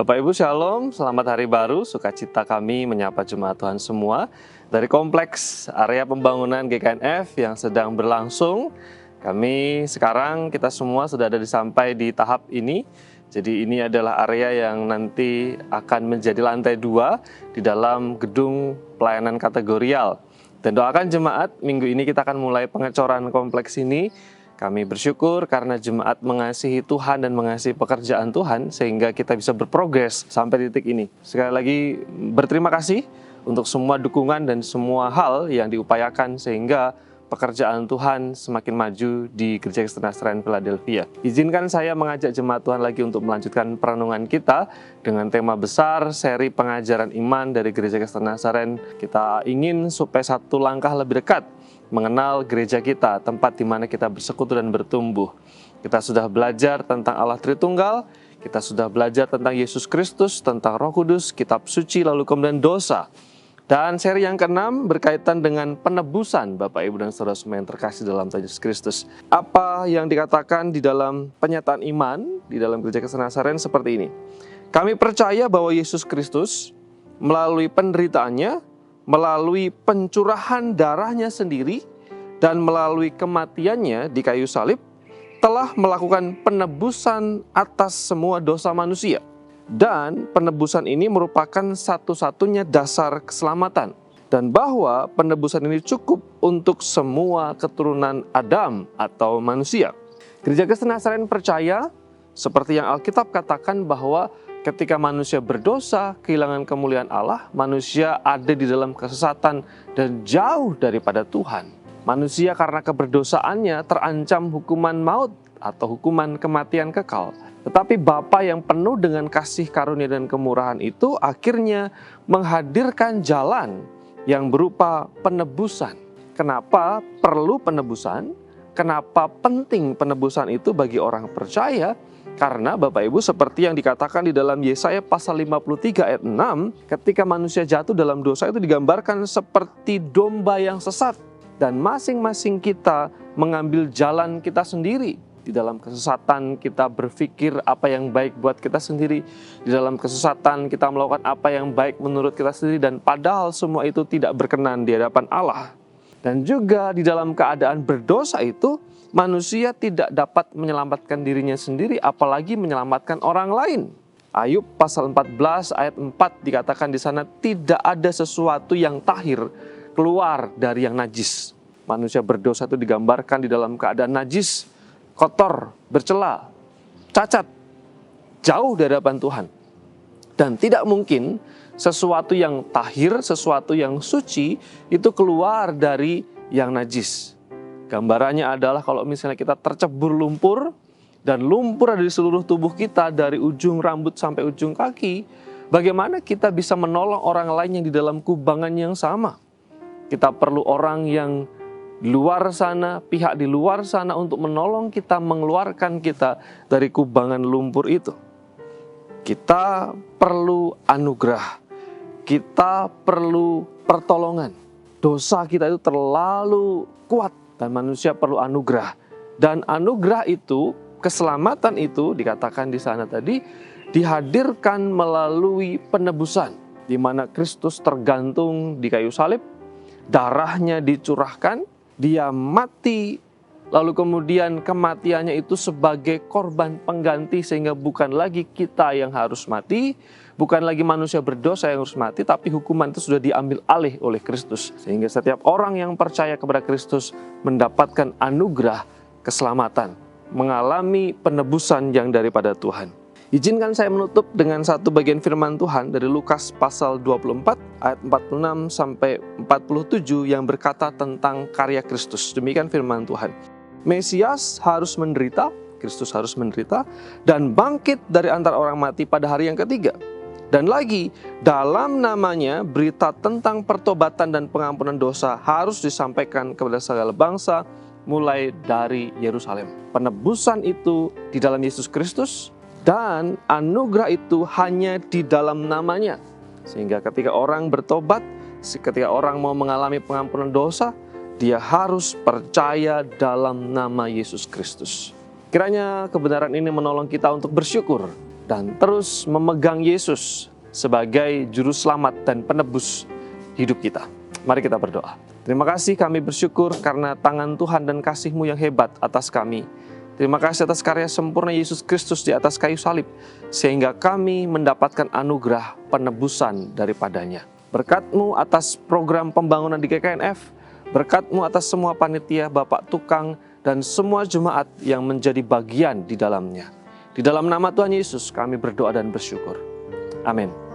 Bapak Ibu Shalom, selamat hari baru, sukacita kami menyapa jemaat Tuhan semua dari kompleks area pembangunan GKNF yang sedang berlangsung. Kita semua sudah sampai di tahap ini. Jadi ini adalah area yang nanti akan menjadi lantai 2 di dalam gedung pelayanan kategorial. Dan doakan jemaat, minggu ini kita akan mulai pengecoran kompleks ini. Kami bersyukur karena jemaat mengasihi Tuhan dan mengasihi pekerjaan Tuhan sehingga kita bisa berprogres sampai titik ini. Sekali lagi berterima kasih untuk semua dukungan dan semua hal yang diupayakan sehingga pekerjaan Tuhan semakin maju di Gereja Kristen Nazaren Philadelphia. Izinkan saya mengajak jemaat Tuhan lagi untuk melanjutkan perenungan kita dengan tema besar seri pengajaran iman dari Gereja Kristen Nazaren. Kita ingin supaya satu langkah lebih dekat mengenal gereja kita, tempat di mana kita bersekutu dan bertumbuh. Kita sudah belajar tentang Allah Tritunggal, kita sudah belajar tentang Yesus Kristus, tentang Roh Kudus, kitab suci, lalu kemudian dosa. Dan seri yang ke-6 berkaitan dengan penebusan Bapak Ibu dan Saudara semua yang terkasih dalam Tuhan Yesus Kristus. Apa yang dikatakan di dalam penyataan iman di dalam Gereja Kristen Nazaren seperti ini. Kami percaya bahwa Yesus Kristus melalui penderitaannya, melalui pencurahan darahnya sendiri, dan melalui kematiannya di kayu salib, telah melakukan penebusan atas semua dosa manusia. Dan penebusan ini merupakan satu-satunya dasar keselamatan. Dan bahwa penebusan ini cukup untuk semua keturunan Adam atau manusia. Gereja Kristen Nazaren percaya, seperti yang Alkitab katakan bahwa ketika manusia berdosa, kehilangan kemuliaan Allah, manusia ada di dalam kesesatan dan jauh daripada Tuhan. Manusia karena keberdosaannya terancam hukuman maut atau hukuman kematian kekal. Tetapi Bapa yang penuh dengan kasih karunia dan kemurahan itu akhirnya menghadirkan jalan yang berupa penebusan. Kenapa perlu penebusan? Kenapa penting penebusan itu bagi orang percaya? Karena Bapak Ibu seperti yang dikatakan di dalam Yesaya pasal 53 ayat 6, ketika manusia jatuh dalam dosa itu digambarkan seperti domba yang sesat. Dan masing-masing kita mengambil jalan kita sendiri. Di dalam kesesatan kita berpikir apa yang baik buat kita sendiri. Di dalam kesesatan kita melakukan apa yang baik menurut kita sendiri. Dan padahal semua itu tidak berkenan di hadapan Allah. Dan juga di dalam keadaan berdosa itu, manusia tidak dapat menyelamatkan dirinya sendiri, apalagi menyelamatkan orang lain. Ayub pasal 14 ayat 4 dikatakan di sana, tidak ada sesuatu yang tahir keluar dari yang najis. Manusia berdosa itu digambarkan di dalam keadaan najis, kotor, bercela, cacat, jauh dari hadapan Tuhan. Dan tidak mungkin sesuatu yang tahir, sesuatu yang suci itu keluar dari yang najis. Gambarannya adalah kalau misalnya kita tercebur lumpur, dan lumpur ada di seluruh tubuh kita dari ujung rambut sampai ujung kaki, bagaimana kita bisa menolong orang lain yang di dalam kubangan yang sama? Kita perlu orang yang di luar sana, pihak di luar sana untuk menolong kita, mengeluarkan kita dari kubangan lumpur itu. Kita perlu anugerah, kita perlu pertolongan. Dosa kita itu terlalu kuat. Dan manusia perlu anugerah. Dan anugerah itu, keselamatan itu dikatakan di sana tadi, dihadirkan melalui penebusan. Di mana Kristus tergantung di kayu salib, darahnya dicurahkan, dia mati, lalu kemudian kematiannya itu sebagai korban pengganti sehingga bukan lagi kita yang harus mati, bukan lagi manusia berdosa yang harus mati, tapi hukuman itu sudah diambil alih oleh Kristus. Sehingga setiap orang yang percaya kepada Kristus mendapatkan anugerah keselamatan, mengalami penebusan yang daripada Tuhan. Izinkan saya menutup dengan satu bagian firman Tuhan dari Lukas pasal 24 ayat 46 sampai 47 yang berkata tentang karya Kristus. Demikian firman Tuhan. Mesias harus menderita, Kristus harus menderita, dan bangkit dari antara orang mati pada hari yang ketiga. Dan lagi, dalam namanya berita tentang pertobatan dan pengampunan dosa harus disampaikan kepada segala bangsa, mulai dari Yerusalem. Penebusan itu di dalam Yesus Kristus, dan anugerah itu hanya di dalam namanya. Sehingga ketika orang bertobat, ketika orang mau mengalami pengampunan dosa, dia harus percaya dalam nama Yesus Kristus. Kiranya kebenaran ini menolong kita untuk bersyukur dan terus memegang Yesus sebagai juru selamat dan penebus hidup kita. Mari kita berdoa. Terima kasih, kami bersyukur karena tangan Tuhan dan kasih-Mu yang hebat atas kami. Terima kasih atas karya sempurna Yesus Kristus di atas kayu salib, sehingga kami mendapatkan anugerah penebusan daripadanya. Berkat-Mu atas program pembangunan di GKNF, berkat-Mu atas semua panitia, Bapak Tukang, dan semua jemaat yang menjadi bagian di dalamnya. Di dalam nama Tuhan Yesus kami berdoa dan bersyukur. Amin.